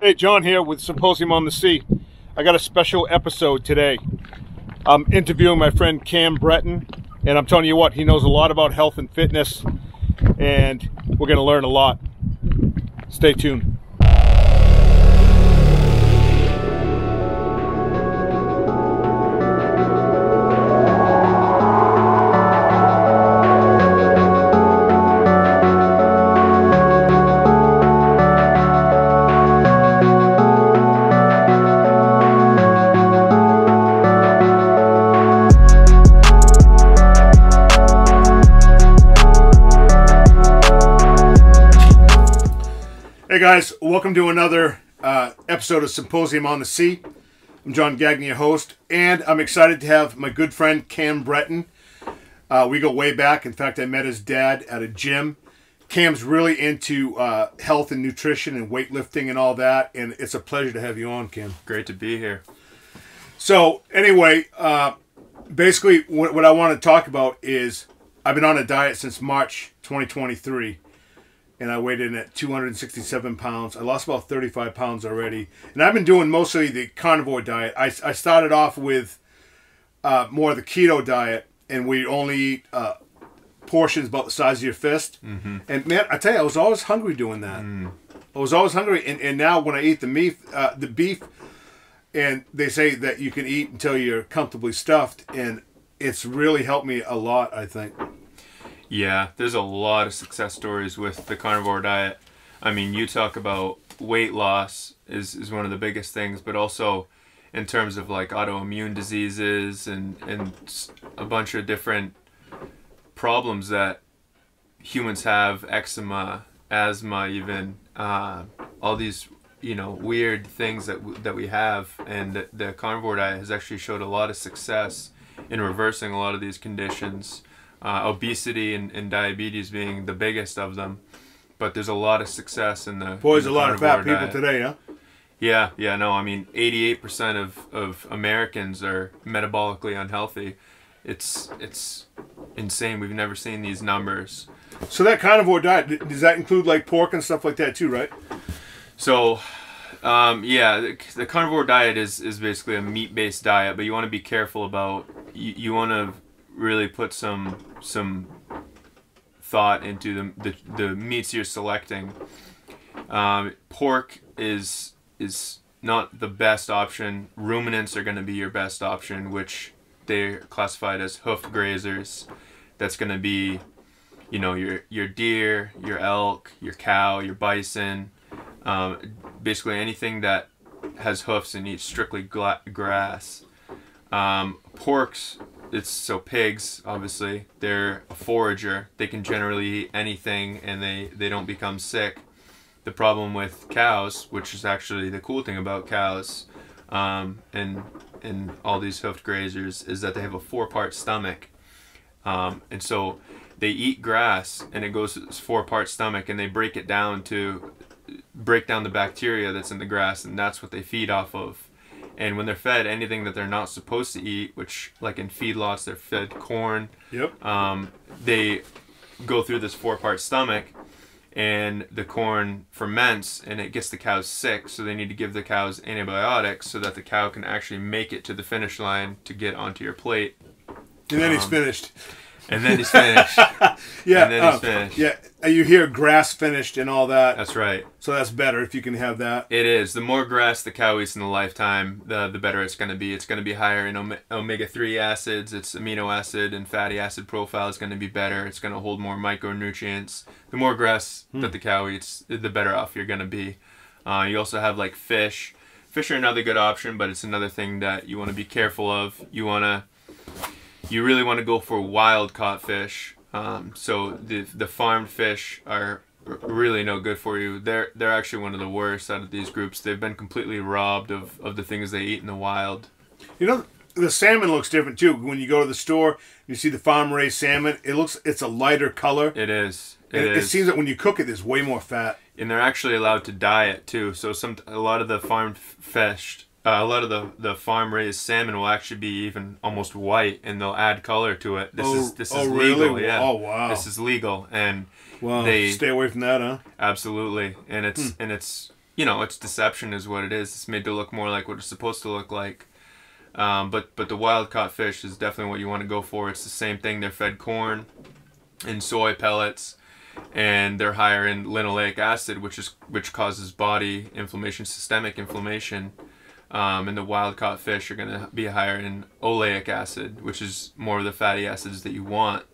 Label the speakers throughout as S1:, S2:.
S1: Hey, John here with Symposium on the Sea. I got a special episode today. I'm interviewing my friend Cam Breton, and I'm telling you what, he knows a lot about health and fitness, and we're going to learn a lot. Stay tuned. Hey guys, welcome to another episode of Symposium on the Sea. I'm John Gagnon, your host, and I'm excited to have my good friend Cam Breton. We go way back. In fact, I met his dad at a gym. Cam's really into health and nutrition and weightlifting and all that, and it's a pleasure to have you on, Cam.
S2: Great to be here.
S1: So anyway, basically what I want to talk about is I've been on a diet since March 2023. And I weighed in at 267 pounds. I lost about 35 pounds already. And I've been doing mostly the carnivore diet. I started off with more of the keto diet, and we only eat portions about the size of your fist. Mm-hmm. And man, I tell you, I was always hungry doing that. I was always hungry. And now when I eat the beef, and they say that you can eat until you're comfortably stuffed, and it's really helped me a lot, I think.
S2: Yeah, there's a lot of success stories with the carnivore diet. I mean, you talk about weight loss is one of the biggest things, but also in terms of like autoimmune diseases and a bunch of different problems that humans have, eczema, asthma, even all these weird things that we have, and the carnivore diet has actually showed a lot of success in reversing a lot of these conditions. Obesity and diabetes being the biggest of them, but there's a lot of success in the
S1: a lot of fat people today, huh?
S2: Yeah, no, I mean 88% of Americans are metabolically unhealthy. It's insane. We've never seen these numbers.
S1: So that carnivore diet, does that include like pork and stuff like that too, right?
S2: So the carnivore diet is basically a meat-based diet, but you want to be careful about, you want to really put some thought into the meats you're selecting. Pork is not the best option. Ruminants are going to be your best option, which they're classified as hoofed grazers. That's going to be, your deer, your elk, your cow, your bison, basically anything that has hoofs and eats strictly grass. Pigs, obviously, they're a forager. They can generally eat anything and they don't become sick. The problem with cows, which is actually the cool thing about cows, and all these hoofed grazers, is that they have a 4-part stomach. And so they eat grass and it goes to this 4-part stomach, and they break down the bacteria that's in the grass, and that's what they feed off of. And when they're fed anything that they're not supposed to eat, which like in feedlots they're fed corn, they go through this 4-part stomach, and the corn ferments and it gets the cows sick, so they need to give the cows antibiotics so that the cow can actually make it to the finish line to get onto your plate.
S1: And then he's finished.
S2: And then he's finished. He's finished. Yeah,
S1: you hear grass finished and all that.
S2: That's right.
S1: So that's better if you can have that.
S2: It is. The more grass the cow eats in a lifetime, the better it's going to be. It's going to be higher in omega-3 acids. Its amino acid and fatty acid profile is going to be better. It's going to hold more micronutrients. The more grass that the cow eats, the better off you're going to be. You also have like fish. Fish are another good option, but it's another thing that you want to be careful of. You really want to go for wild caught fish. So the farmed fish are really no good for you. They're actually one of the worst out of these groups. They've been completely robbed of the things they eat in the wild.
S1: The salmon looks different too. When you go to the store and you see the farm raised salmon, it's a lighter color.
S2: It is.
S1: It seems that when you cook it, there's way more fat.
S2: And they're actually allowed to dye it too. So a lot of the farmed fish, a lot of the farm-raised salmon will actually be even almost white, and they'll add color to it. This is legal.
S1: Really?
S2: Yeah.
S1: Oh, wow.
S2: This is legal, and
S1: stay away from that, huh?
S2: Absolutely, and it's you know, it's deception is what it is. It's made to look more like what it's supposed to look like. But the wild caught fish is definitely what you want to go for. It's the same thing. They're fed corn and soy pellets, and they're higher in linoleic acid, which causes body inflammation, systemic inflammation. And the wild caught fish are going to be higher in oleic acid, which is more of the fatty acids that you want.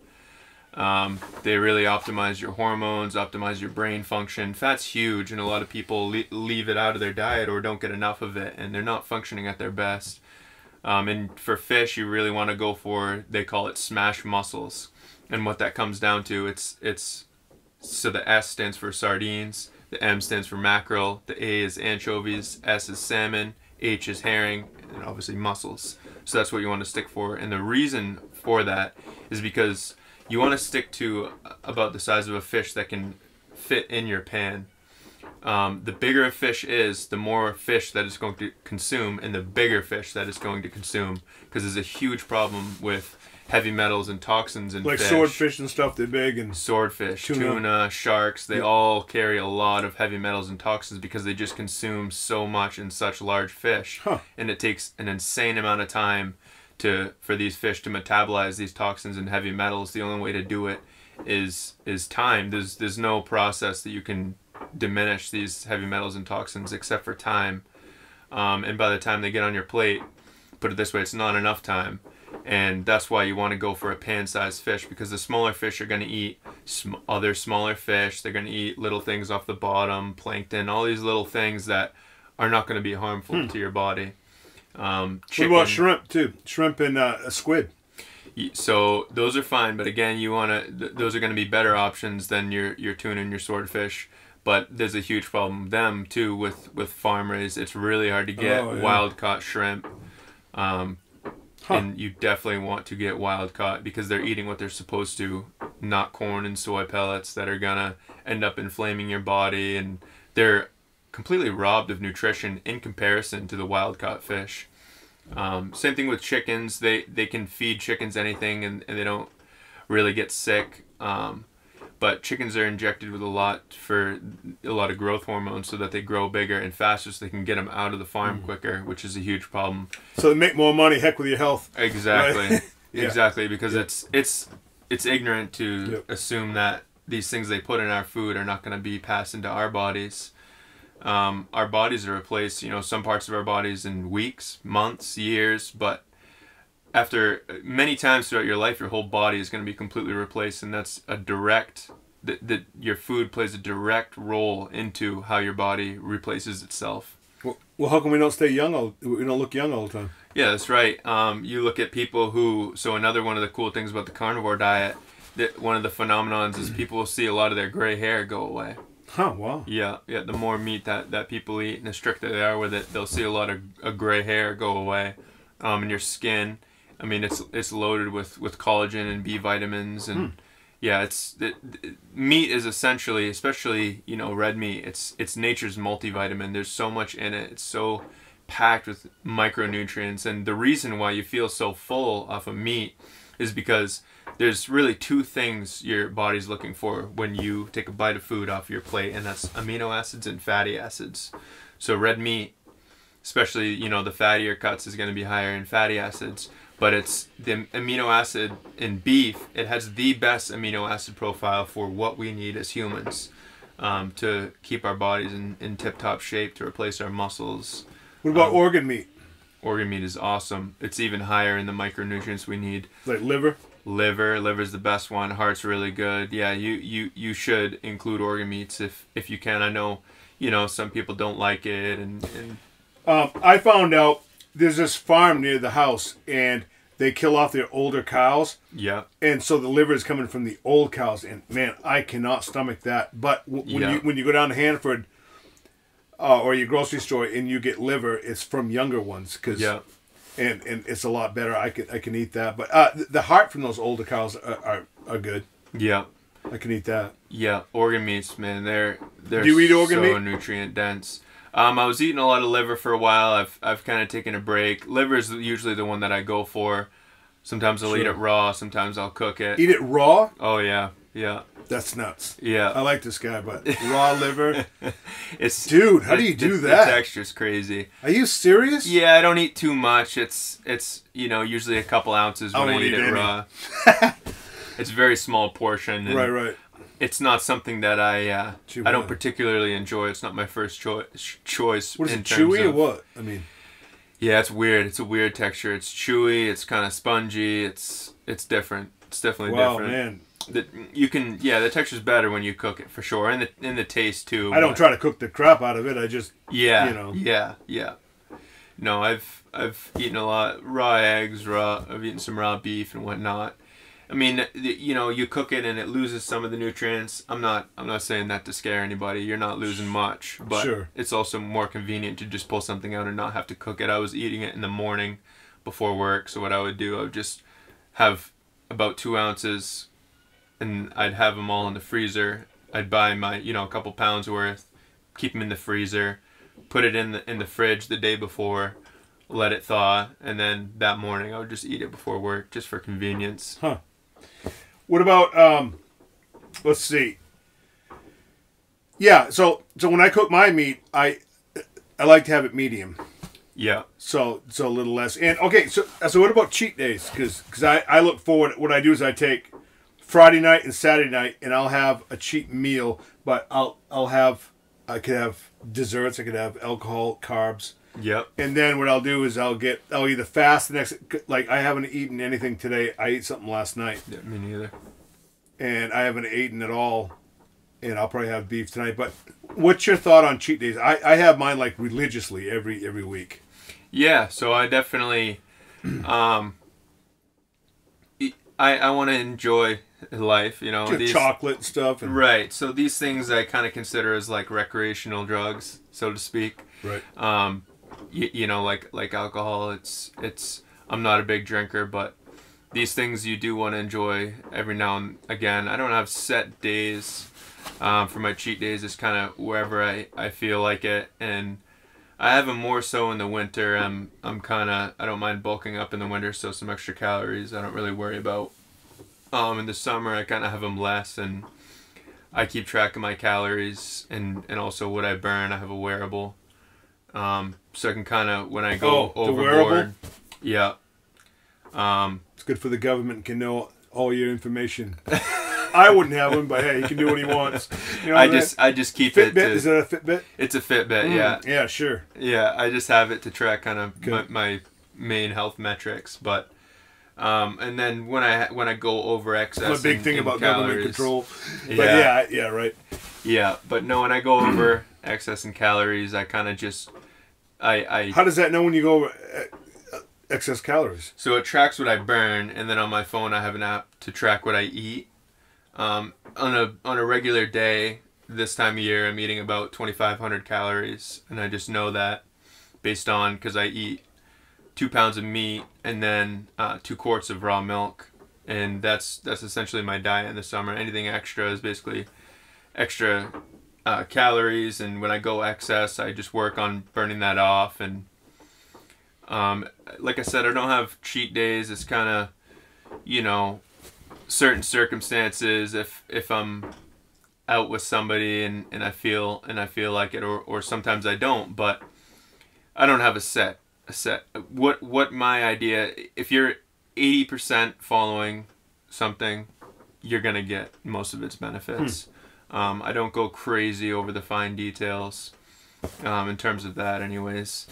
S2: They really optimize your hormones, optimize your brain function. Fat's huge, and a lot of people leave it out of their diet or don't get enough of it, and they're not functioning at their best. And for fish, you really want to go for, they call it smash mussels. And what that comes down to, so the S stands for sardines, the M stands for mackerel, the A is anchovies, S is salmon, H is herring, and obviously mussels. So that's what you want to stick for. And the reason for that is because you want to stick to about the size of a fish that can fit in your pan. The bigger a fish is, the more fish that it's going to consume, and the bigger fish that it's going to consume. Because there's a huge problem with heavy metals and toxins in
S1: like
S2: fish.
S1: swordfish and stuff. They're big, and
S2: swordfish, tuna, sharks. They all carry a lot of heavy metals and toxins because they just consume so much in such large fish, and it takes an insane amount of time for these fish to metabolize these toxins and heavy metals. The only way to do it is time. There's no process that you can diminish these heavy metals and toxins except for time. And by the time they get on your plate, put it this way, it's not enough time. And that's why you want to go for a pan-sized fish, because the smaller fish are going to eat other smaller fish. They're going to eat little things off the bottom, plankton, all these little things that are not going to be harmful to your body.
S1: What about shrimp too? Shrimp and squid.
S2: So those are fine, but again, you want to. Those are going to be better options than your tuna and your swordfish. But there's a huge problem with them too with farm raised. It's really hard to get wild caught shrimp. And you definitely want to get wild caught because they're eating what they're supposed to, not corn and soy pellets that are gonna end up inflaming your body, and they're completely robbed of nutrition in comparison to the wild caught fish. Same thing with chickens. They can feed chickens anything, and they don't really get sick. But chickens are injected with a lot of growth hormones so that they grow bigger and faster, so they can get them out of the farm quicker, which is a huge problem.
S1: So they make more money. Heck with your health.
S2: Exactly,
S1: right?
S2: Exactly, because it's ignorant to assume that these things they put in our food are not going to be passed into our bodies. Our bodies are replaced, some parts of our bodies in weeks, months, years, but after many times throughout your life, your whole body is going to be completely replaced, and that's a direct, your food plays a direct role into how your body replaces itself.
S1: Well, how come we don't stay young? We don't look young all the time.
S2: Yeah, that's right. You look at people so another one of the cool things about the carnivore diet, that one of the phenomenons is people will see a lot of their gray hair go away.
S1: Huh, wow.
S2: Yeah, the more meat that people eat and the stricter they are with it, they'll see a lot of gray hair go away. And your skin, I mean, it's loaded with collagen and B vitamins, and meat is essentially, especially red meat. It's nature's multivitamin. There's so much in it. It's so packed with micronutrients, and the reason why you feel so full off of meat is because there's really two things your body's looking for when you take a bite of food off your plate, and that's amino acids and fatty acids. So red meat, especially the fattier cuts, is going to be higher in fatty acids. But it's the amino acid in beef. It has the best amino acid profile for what we need as humans to keep our bodies in tip-top shape, to replace our muscles.
S1: What about organ meat?
S2: Organ meat is awesome. It's even higher in the micronutrients we need.
S1: Like liver?
S2: Liver's the best one. Heart's really good. Yeah, you should include organ meats if you can. I know, some people don't like it, and
S1: I found out there's this farm near the house, and they kill off their older cows.
S2: Yeah.
S1: And so the liver is coming from the old cows, and man, I cannot stomach that. But when you go down to Hanford or your grocery store and you get liver, it's from younger ones, and it's a lot better. I can eat that. But the heart from those older cows are good.
S2: Yeah.
S1: I can eat that.
S2: Yeah, organ meats, man, they're
S1: Do you eat organ meat?
S2: So nutrient dense. I was eating a lot of liver for a while. I've kind of taken a break. Liver is usually the one that I go for. Sometimes I'll eat it raw. Sometimes I'll cook it.
S1: Eat it raw?
S2: Oh yeah. Yeah.
S1: That's nuts.
S2: Yeah.
S1: I like this guy, but raw liver.
S2: It's
S1: Dude, how do you do that?
S2: The texture's crazy.
S1: Are you serious?
S2: Yeah, I don't eat too much. It's usually a couple ounces when I eat it raw. It's a very small portion. And
S1: right.
S2: It's not something that I don't particularly enjoy. It's not my first choice.
S1: What is it, chewy or what? I mean,
S2: yeah, it's weird. It's a weird texture. It's chewy. It's kind of spongy. It's different. It's definitely different.
S1: Wow, man.
S2: The texture's better when you cook it for sure, and the taste too.
S1: I don't try to cook the crap out of it. I just
S2: yeah. No, I've eaten a lot raw eggs. I've eaten some raw beef and whatnot. I mean, you cook it and it loses some of the nutrients. I'm not saying that to scare anybody. You're not losing much, but
S1: sure.
S2: It's also more convenient to just pull something out and not have to cook it. I was eating it in the morning before work, so what I would do, I would just have about 2 ounces, and I'd have them all in the freezer. I'd buy my a couple pounds worth, keep them in the freezer, put it in the fridge the day before, let it thaw, and then that morning I would just eat it before work, just for convenience.
S1: Huh. What about let's see. Yeah, so when I cook my meat, I like to have it medium.
S2: Yeah.
S1: So a little less. And okay, so what about cheat days? Because I look forward. What I do is I take Friday night and Saturday night, and I'll have a cheap meal. But I could have desserts. I could have alcohol, carbs.
S2: Yep.
S1: And then what I'll do is I'll either fast the next, like I haven't eaten anything today. I ate something last night.
S2: Yeah, me neither.
S1: And I haven't eaten at all. And I'll probably have beef tonight. But what's your thought on cheat days? I have mine like religiously every week.
S2: Yeah, so I definitely, I want to enjoy life,
S1: These chocolate and stuff.
S2: Right. So these things I kind of consider as like recreational drugs, so to speak.
S1: Right.
S2: Like alcohol. It's. I'm not a big drinker, but these things you do want to enjoy every now and again. I don't have set days for my cheat days. It's kind of wherever I feel like it, and I have them more so in the winter. I don't mind bulking up in the winter, so some extra calories I don't really worry about. In the summer I kind of have them less, and I keep track of my calories and also what I burn. I have a wearable, so I can kind of, when I go overboard.
S1: Wearable?
S2: Yeah.
S1: It's good for the government, can know all your information. I wouldn't have one, but hey, he can do what he wants.
S2: I just keep
S1: Fitbit,
S2: it. To,
S1: is that a Fitbit?
S2: It's a Fitbit, yeah.
S1: Yeah, sure.
S2: Yeah, I just have it to track kind of my main health metrics, but and then when I go over excess,
S1: That's a big thing about
S2: calories,
S1: government control. But yeah, right.
S2: Yeah, but no, when I go over excess in calories, I kind of just
S1: How does that know when you go over excess calories?
S2: So it tracks what I burn, and then on my phone I have an app to track what I eat. On a regular day, this time of year, I'm eating about 2,500 calories, and I just know that based on, because I eat 2 pounds of meat and then 2 quarts of raw milk, and that's essentially my diet in the summer. Anything extra is basically extra calories, and when I go excess, I just work on burning that off. And like I said, I don't have cheat days. It's kind of, certain circumstances, if I'm out with somebody and I feel like it, or sometimes I don't, but I don't have a set what my idea, if you're 80% following something, you're gonna get most of its benefits. I don't go crazy over the fine details in terms of that anyways,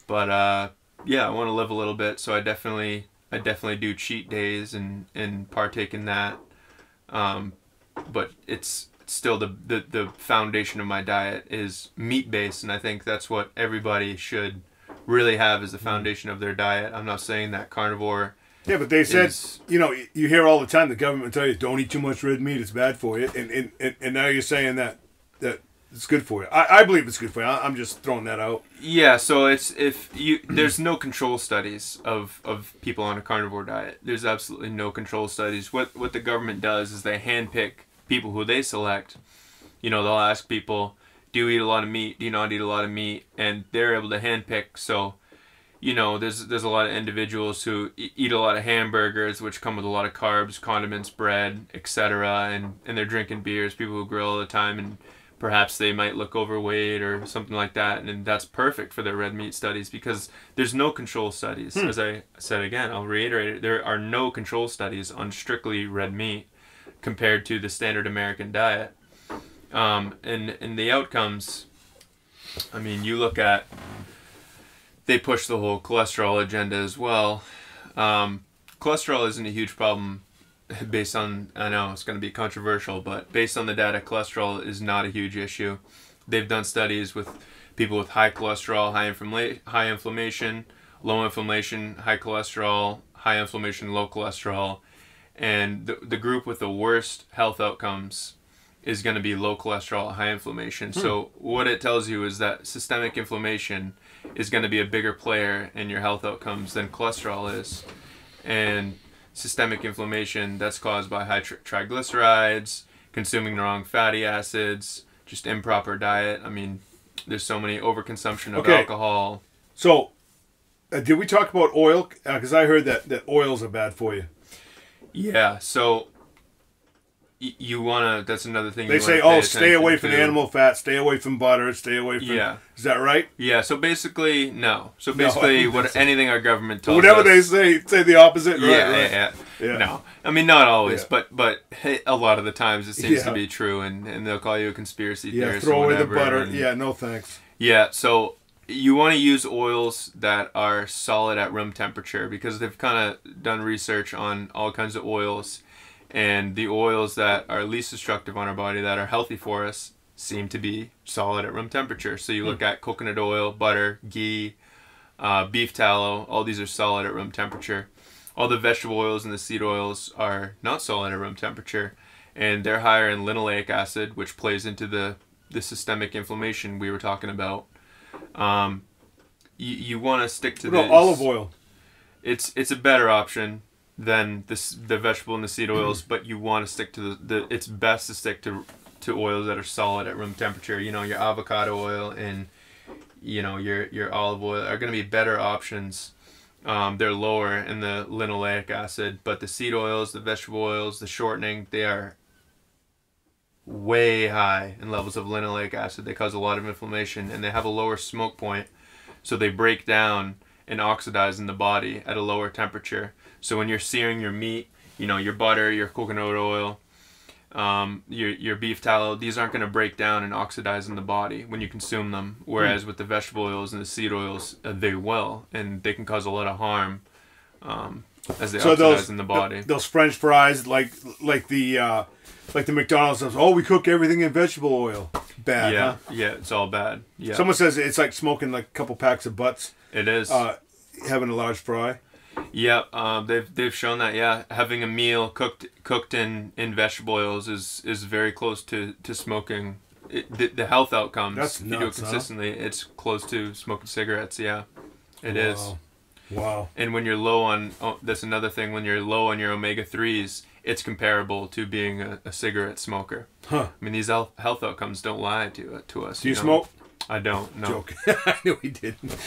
S2: but yeah, I want to live a little bit, so I definitely do cheat days and partake in that. But it's still the foundation of my diet is meat based, and I think that's what everybody should really have as the foundation of their diet. I'm not saying that carnivore.
S1: Yeah, but they said, you hear all the time the government tell you don't eat too much red meat, it's bad for you, and now you're saying that it's good for you. I believe it's good for you. I'm just throwing that out.
S2: Yeah, so there's no control studies of people on a carnivore diet. There's absolutely no control studies. What the government does is they handpick people who they select. They'll ask people, do you eat a lot of meat? Do you not eat a lot of meat? And they're able to handpick. So you know, there's a lot of individuals who eat a lot of hamburgers, which come with a lot of carbs, condiments, bread, etc., and they're drinking beers. People who grill all the time, and perhaps they might look overweight or something like that, and that's perfect for their red meat studies because there's no control studies. As I said again, I'll reiterate it, there are no control studies on strictly red meat compared to the standard American diet. And the outcomes, I mean, you look at, they push the whole cholesterol agenda as well. Cholesterol isn't a huge problem based on, I know it's going to be controversial, but based on the data, cholesterol is not a huge issue. They've done studies with people with high cholesterol, high inflammation, low inflammation, high cholesterol, high inflammation, low cholesterol. And the group with the worst health outcomes is going to be low cholesterol, high inflammation. So what it tells you is that systemic inflammation is going to be a bigger player in your health outcomes than cholesterol is. And systemic inflammation, that's caused by high triglycerides, consuming the wrong fatty acids, just improper diet. I mean, there's so many overconsumption of alcohol.
S1: So, did we talk about oil? Because I heard that oils are bad for you.
S2: Yeah, so you want to, that's another thing.
S1: They say, oh, stay away from animal fat, stay away from butter, stay away from...
S2: Yeah.
S1: Is that right?
S2: Yeah, so basically, no. So basically, anything our government tells
S1: whatever
S2: us...
S1: they say the opposite?
S2: Yeah. No. I mean, not always,
S1: Yeah.
S2: but a lot of the times it seems to be true, and they'll call you a conspiracy theorist.
S1: Throw
S2: or
S1: away the
S2: whatever,
S1: butter.
S2: and,
S1: Yeah, no thanks.
S2: Yeah, so you want to use oils that are solid at room temperature because they've kind of done research on all kinds of oils. And the oils that are least destructive on our body, that are healthy for us, seem to be solid at room temperature. So you look at coconut oil, butter, ghee, beef tallow, all these are solid at room temperature. All the vegetable oils and the seed oils are not solid at room temperature, and they're higher in linoleic acid, which plays into the systemic inflammation we were talking about. You want to stick to this.
S1: Olive oil.
S2: It's a better option than the vegetable and the seed oils, but you want to stick to it's best to stick to oils that are solid at room temperature. You know, your avocado oil and, you know, your olive oil are going to be better options. They're lower in the linoleic acid, but the seed oils, the vegetable oils, the shortening, they are way high in levels of linoleic acid. They cause a lot of inflammation, and they have a lower smoke point, so they break down and oxidize in the body at a lower temperature. So when you're searing your meat, you know, your butter, your coconut oil, your beef tallow, these aren't going to break down and oxidize in the body when you consume them. Whereas with the vegetable oils and the seed oils, they will, and they can cause a lot of harm as they oxidize in the body.
S1: Those French fries, like the McDonald's says, oh, we cook everything in vegetable oil. Bad,
S2: yeah,
S1: huh?
S2: Yeah, it's all bad. Yeah.
S1: Someone says it's like smoking like a couple packs of butts.
S2: It is.
S1: Having a large fry.
S2: Yeah, they've shown that. Yeah, having a meal cooked in vegetable oils is very close to smoking. The health outcomes,
S1: that's
S2: if
S1: nuts,
S2: you do it consistently, it's close to smoking cigarettes. Yeah, it is.
S1: Wow.
S2: And when you're low on, that's another thing. When you're low on your omega-3s, it's comparable to being a cigarette smoker.
S1: Huh.
S2: I mean, these health outcomes don't lie to us.
S1: Do you smoke?
S2: I don't. No.
S1: Joke. I knew he didn't.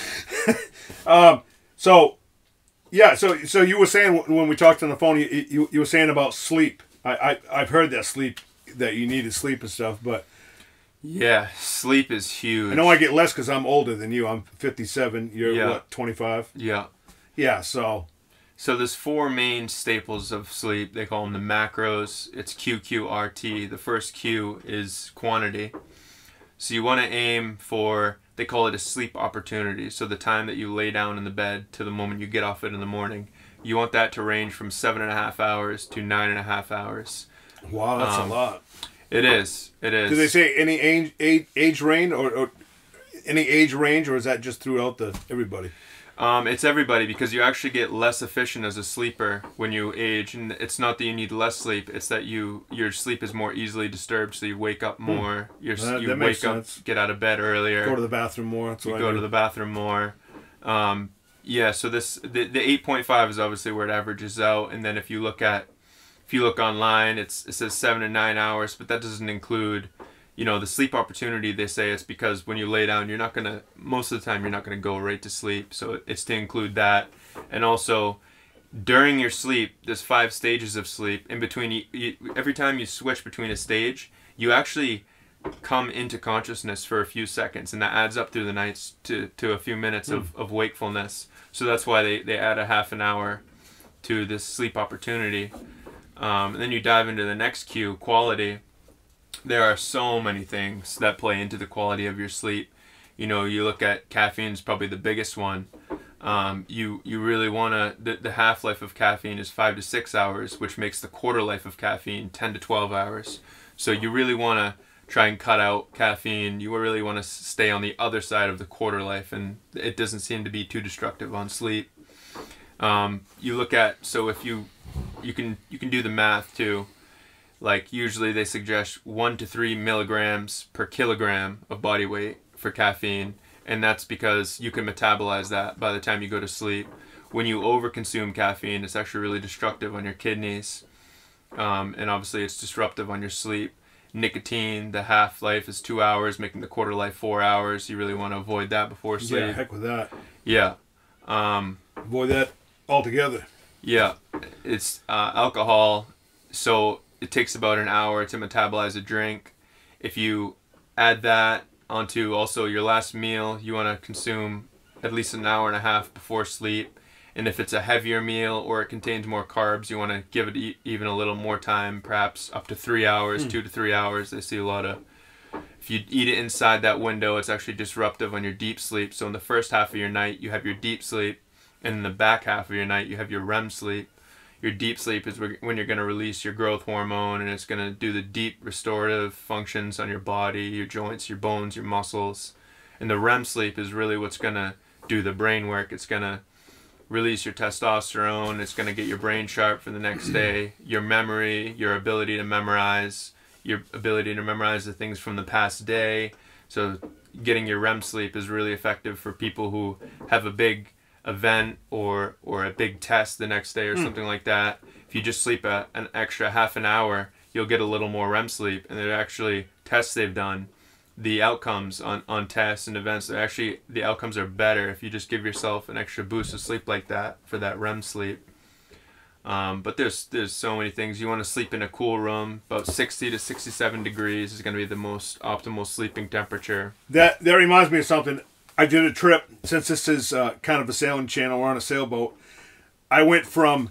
S1: So you were saying when we talked on the phone, you were saying about sleep. I've heard that you needed sleep and stuff, but
S2: yeah, sleep is huge.
S1: I know I get less because I'm older than you. I'm 57. You're what, 25?
S2: Yeah.
S1: Yeah. So
S2: there's four main staples of sleep. They call them the macros. It's QQRT. The first Q is quantity. So you want to aim for, they call it a sleep opportunity. So the time that you lay down in the bed to the moment you get off it in the morning, you want that to range from 7.5 hours to 9.5 hours.
S1: Wow, that's a lot.
S2: It is. Do
S1: they say any age range or any age range, or is that just throughout everybody?
S2: It's everybody, because you actually get less efficient as a sleeper when you age, and it's not that you need less sleep; it's that your sleep is more easily disturbed, so you wake up more. You wake up, get out of bed earlier,
S1: go to the bathroom more. That's what I do.
S2: To the bathroom more. Yeah. So the 8.5 is obviously where it averages out, and then if you look online, it says 7 to 9 hours, but that doesn't include, you know, the sleep opportunity, they say it's because when you lay down, you're not going to, most of the time, you're not going to go right to sleep. So it's to include that. And also, during your sleep, there's 5 stages of sleep. In between, every time you switch between a stage, you actually come into consciousness for a few seconds, and that adds up through the nights to a few minutes of wakefulness. So that's why they add a half an hour to this sleep opportunity. And then you dive into the next cue, quality. There are so many things that play into the quality of your sleep. You know, you look at caffeine's probably the biggest one. You really want to, the half-life of caffeine is 5 to 6 hours, which makes the quarter life of caffeine 10 to 12 hours. So you really want to try and cut out caffeine. You really want to stay on the other side of the quarter life, and it doesn't seem to be too destructive on sleep. You look at, so if you can do the math too. Like usually they suggest 1 to 3 milligrams per kilogram of body weight for caffeine, and that's because you can metabolize that by the time you go to sleep. When you overconsume caffeine, it's actually really destructive on your kidneys, and obviously it's disruptive on your sleep. Nicotine, the half-life is 2 hours, making the quarter life 4 hours. You really want to avoid that before sleep.
S1: Yeah, heck with that.
S2: Yeah.
S1: Avoid that altogether.
S2: Yeah. It's alcohol. So it takes about an hour to metabolize a drink. If you add that onto also your last meal, you want to consume at least an hour and a half before sleep. And if it's a heavier meal or it contains more carbs, you want to give it even a little more time, perhaps up to 3 hours, 2 to 3 hours. They see a lot of, if you eat it inside that window, it's actually disruptive on your deep sleep. So in the first half of your night, you have your deep sleep, and in the back half of your night, you have your REM sleep. Your deep sleep is when you're going to release your growth hormone, and it's going to do the deep restorative functions on your body, your joints, your bones, your muscles. And the REM sleep is really what's going to do the brain work. It's going to release your testosterone. It's going to get your brain sharp for the next day. Your memory, your ability to memorize the things from the past day. So getting your REM sleep is really effective for people who have a big event or a big test the next day or something like that. If you just sleep an extra half an hour, you'll get a little more REM sleep. And there are actually tests they've done. The outcomes on tests and events, the outcomes are better if you just give yourself an extra boost of sleep like that for that REM sleep. But there's so many things. You want to sleep in a cool room. About 60 to 67 degrees is going to be the most optimal sleeping temperature.
S1: That reminds me of something. I did a trip, since this is kind of a sailing channel, we're on a sailboat. I went from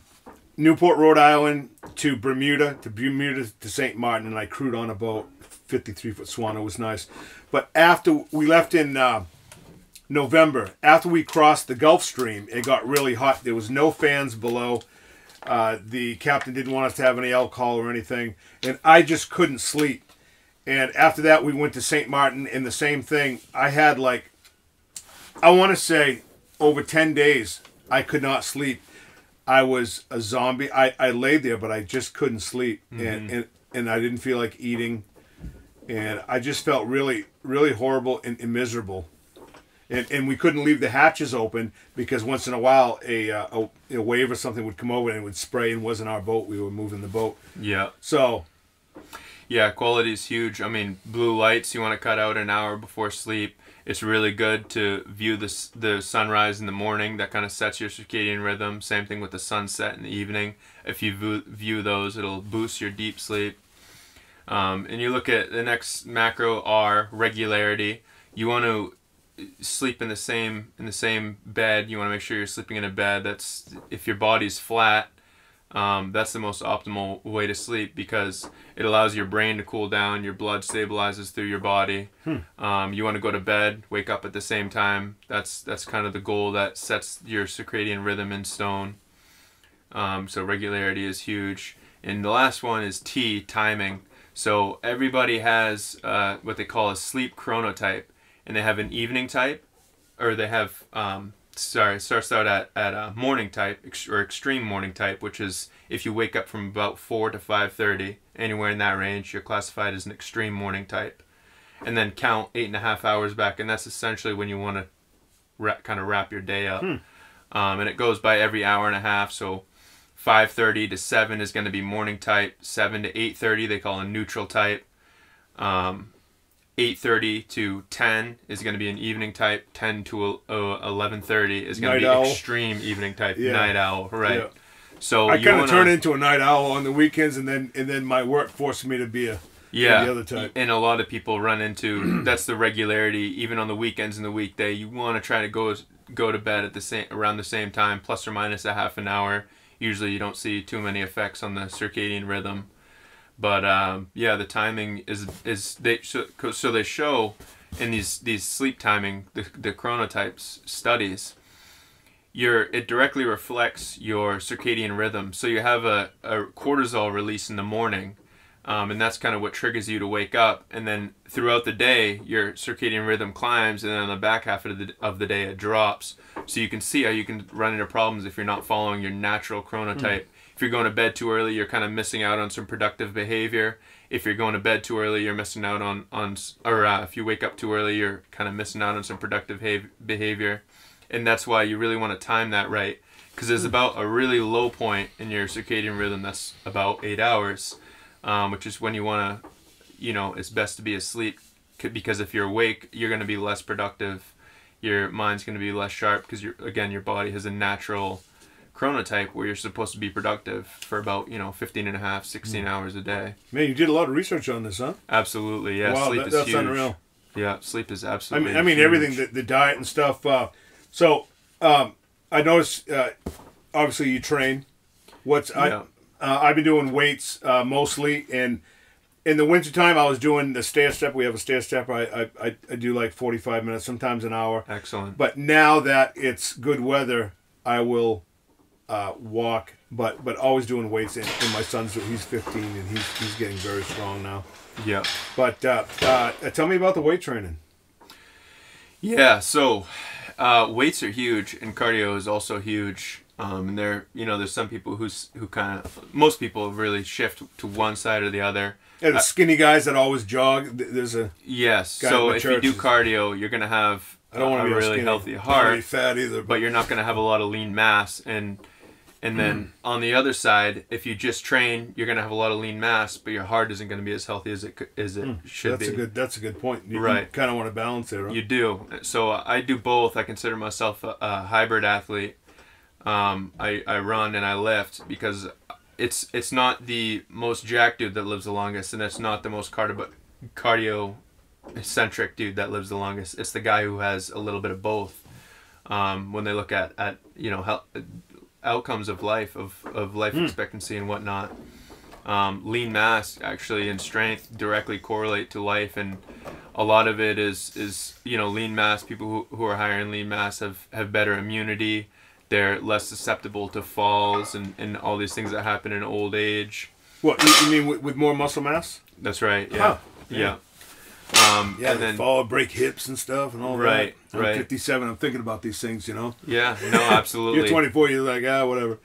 S1: Newport, Rhode Island to Bermuda to St. Martin, and I crewed on a boat, 53-foot Swan. It was nice. But after we left in November, after we crossed the Gulf Stream, it got really hot. There was no fans below. The captain didn't want us to have any alcohol or anything, and I just couldn't sleep. And after that, we went to St. Martin, and the same thing. I had, like, I want to say over 10 days, I could not sleep. I was a zombie. I laid there, but I just couldn't sleep, and I didn't feel like eating. And I just felt really, really horrible and miserable. And we couldn't leave the hatches open because once in a while a wave or something would come over and it would spray, and it wasn't our boat. We were moving the boat.
S2: Yeah.
S1: So.
S2: Yeah, quality is huge. I mean, blue lights, you want to cut out an hour before sleep. It's really good to view the sunrise in the morning. That kind of sets your circadian rhythm. Same thing with the sunset in the evening. If you view those, it'll boost your deep sleep. And you look at the next macro R, regularity. You want to sleep in the same bed. You want to make sure you're sleeping in a bed that's, if your body's flat, that's the most optimal way to sleep because it allows your brain to cool down, your blood stabilizes through your body. You want to go to bed, wake up at the same time. That's kind of the goal that sets your circadian rhythm in stone. So regularity is huge. And the last one is T, timing. So everybody has what they call a sleep chronotype, and they have an evening type, or they have starts out at a morning type or extreme morning type, which is if you wake up from about 4 to 5:30, anywhere in that range, you're classified as an extreme morning type. And then count 8.5 hours back, and that's essentially when you want to kind of wrap your day up. And it goes by every hour and a half, so 5:30 to 7 is going to be morning type. 7 to 8:30 they call a neutral type. 8:30 to 10 is going to be an evening type. 10 to 11:30 is going to be
S1: Night owl.
S2: extreme evening type.
S1: Yeah.
S2: Night owl, right?
S1: Yeah.
S2: So
S1: I
S2: you
S1: kind of
S2: wanna-
S1: turn into a night owl on the weekends, and then my work forced me to be the other type.
S2: And a lot of people run into that's the regularity. Even on the weekends and the weekday, you want to try to go to bed at around the same time, plus or minus a half an hour. Usually, you don't see too many effects on the circadian rhythm. But the timing is so they show in these sleep timing the chronotypes studies. It directly reflects your circadian rhythm. So you have a cortisol release in the morning, and that's kind of what triggers you to wake up. And then throughout the day, your circadian rhythm climbs, and then on the back half of the day, it drops. So you can see how you can run into problems if you're not following your natural chronotype. If you're going to bed too early, you're kind of missing out on some productive behavior. If you're going to bed too early, you're missing out if you wake up too early, you're kind of missing out on some productive behavior. And that's why you really want to time that right. Because there's about a really low point in your circadian rhythm that's about 8 hours, which is when you want to, it's best to be asleep. Because if you're awake, you're going to be less productive. Your mind's going to be less sharp because, your body has a natural chronotype where you're supposed to be productive for about 15 and a half, 16 hours a day.
S1: Man, you did a lot of research on this, huh?
S2: Absolutely, yeah.
S1: Wow,
S2: sleep is
S1: that's
S2: huge.
S1: Unreal.
S2: Yeah, sleep is absolutely
S1: I mean
S2: huge.
S1: everything, the diet and stuff. I noticed, obviously you train. I've been doing weights mostly, and in the wintertime I was doing the stair step. We have a stair step. I do like 45 minutes, sometimes an hour.
S2: Excellent.
S1: But now that it's good weather, I will walk, but always doing weights. And my son's, he's 15 and he's getting very strong now.
S2: Yeah.
S1: But tell me about the weight training.
S2: Yeah, so weights are huge, and cardio is also huge. And there's some people who most people really shift to one side or the other.
S1: Yeah, the skinny guys that always jog. There's a
S2: yes. So if you do cardio, you're gonna have
S1: I don't want to be
S2: really
S1: skinny,
S2: healthy
S1: not
S2: heart,
S1: really fat either.
S2: but you're not gonna have a lot of lean mass. And then on the other side, if you just train, you're gonna have a lot of lean mass, but your heart isn't gonna be as healthy as it should be.
S1: That's a good point. You
S2: Right.
S1: kind of want to balance it, right?
S2: You do. So I do both. I consider myself a hybrid athlete. I run and I lift because it's not the most jacked dude that lives the longest, and it's not the most cardio eccentric dude that lives the longest. It's the guy who has a little bit of both. When they look at outcomes of life, of life expectancy and whatnot, lean mass actually and strength directly correlate to life, and a lot of it is lean mass. People who are higher in lean mass have better immunity. They're less susceptible to falls and all these things that happen in old age.
S1: What you mean with more muscle mass?
S2: That's right. Yeah.
S1: Huh.
S2: Yeah.
S1: And then fall, break hips and stuff and all
S2: right,
S1: that. I'm
S2: right.
S1: 57. I'm thinking about these things,
S2: Yeah. No, absolutely.
S1: You're 24. You're like, whatever.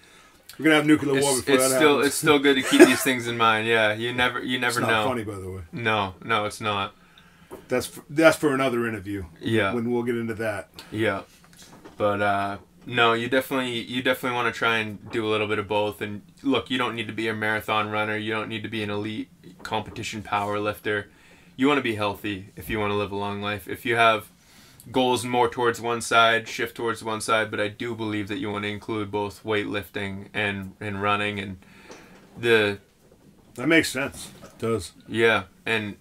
S1: We're gonna have nuclear war before that happens.
S2: It's still good to keep these things in mind. Yeah. You never
S1: It's
S2: know.
S1: not funny, by the way.
S2: No, it's not.
S1: That's for another interview.
S2: Yeah.
S1: When we'll get into that.
S2: Yeah. But no, you definitely want to try and do a little bit of both. And look, you don't need to be a marathon runner. You don't need to be an elite competition power lifter. You want to be healthy if you want to live a long life. If you have goals more towards one side, shift towards one side. But I do believe that you want to include both weightlifting and running, and
S1: that makes sense. It does.
S2: Yeah, and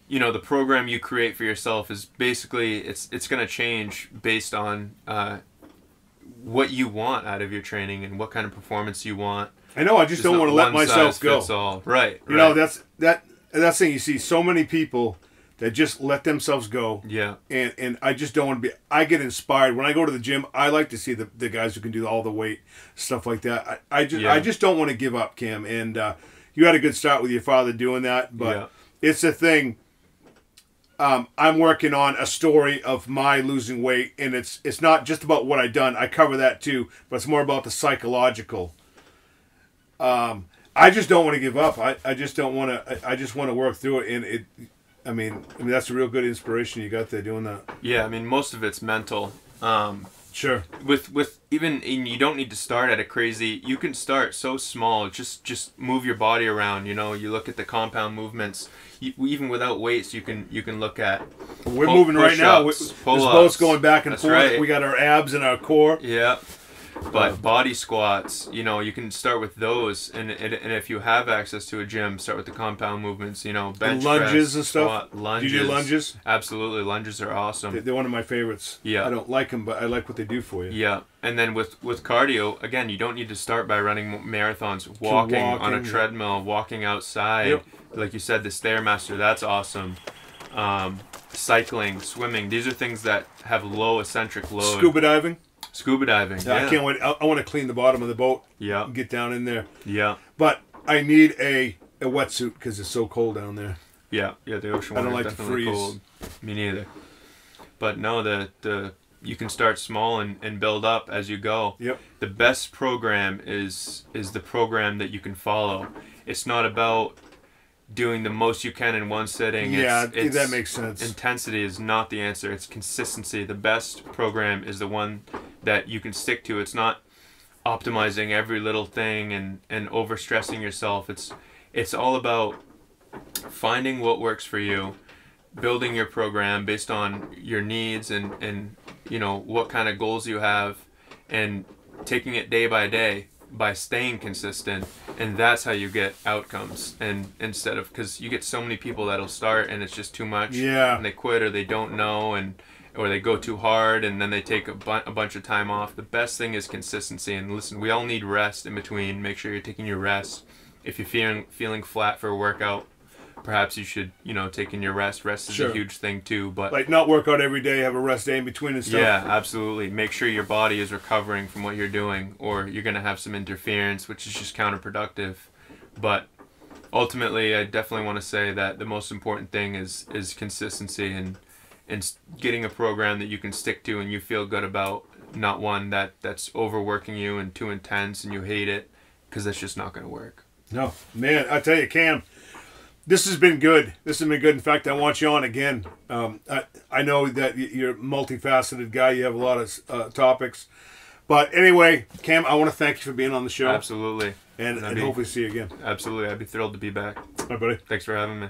S2: the program you create for yourself is basically it's going to change based on what you want out of your training and what kind of performance you want.
S1: I know. I just don't want to let myself go.
S2: All. Right.
S1: You know, that's the thing. You see so many people that just let themselves go.
S2: Yeah.
S1: And I just don't want to be. I get inspired when I go to the gym. I like to see the guys who can do all the weight stuff like that. I just don't want to give up, Cam. And you had a good start with your father doing that, but it's a thing. I'm working on a story of my losing weight, and it's not just about what I've done. I cover that too, but it's more about the psychological. I just don't want to give up. I just don't want to. I just want to work through it, and I mean that's a real good inspiration you got there doing that.
S2: Yeah, I mean most of it's mental.
S1: Sure.
S2: With even, and you don't need to start at a crazy. You can start so small. Just move your body around. You know, you look at the compound movements. Even without weights, you can look at.
S1: We're moving right now. There's both going back and forth.
S2: Right.
S1: We got our abs and our core.
S2: Yeah. But body squats, you know, you can start with those, and if you have access to a gym, start with the compound movements, you know, bench
S1: lunges
S2: press,
S1: and stuff.
S2: Squat, lunges.
S1: Do you do lunges?
S2: Absolutely, lunges are awesome.
S1: They're one of my favorites.
S2: Yeah,
S1: I don't like them, but I like what they do for you.
S2: Yeah, and then with cardio, again, you don't need to start by running marathons. Walking on a treadmill, walking outside,
S1: yep.
S2: Like you said, the Stairmaster, that's awesome. Cycling, swimming, these are things that have low eccentric load.
S1: Scuba diving.
S2: Scuba diving. Yeah.
S1: I can't wait. I want to clean the bottom of the boat.
S2: Yeah.
S1: And get down in there.
S2: Yeah.
S1: But I need a wetsuit because it's so cold down there.
S2: Yeah. Yeah. The ocean water is definitely cold. Me neither. But no, the you can start small and build up as you go.
S1: Yep.
S2: The best program is the program that you can follow. It's not about doing the most you can in one sitting.
S1: Yeah, that makes sense.
S2: Intensity is not the answer. It's consistency. The best program is the one that you can stick to. It's not optimizing every little thing and overstressing yourself. It's all about finding what works for you, building your program based on your needs and you know what kind of goals you have, and taking it day by day by staying consistent, and that's how you get outcomes. And instead of, because you get so many people that'll start and it's just too much,
S1: yeah,
S2: and they quit or they don't know, or they go too hard and then they take a bunch of time off. The best thing is consistency. And listen, we all need rest in between. Make sure you're taking your rest. If you're feeling flat for a workout, perhaps you should, you know, take in your rest. Rest is
S1: sure.
S2: a huge thing too. But
S1: like not work out every day, have a rest day in between and stuff.
S2: Yeah, absolutely. Make sure your body is recovering from what you're doing, or you're going to have some interference, which is just counterproductive. But ultimately, I definitely want to say that the most important thing is consistency and getting a program that you can stick to and you feel good about, not one that's overworking you and too intense and you hate it, because that's just not going to work. No,
S1: man, I tell you, Cam, this has been good. This has been good. In fact, I want you on again. I know that you're a multifaceted guy. You have a lot of topics. But anyway, Cam, I want to thank you for being on the show.
S2: Absolutely.
S1: And hopefully see you again.
S2: Absolutely. I'd be thrilled to be back.
S1: All right, buddy.
S2: Thanks for having me.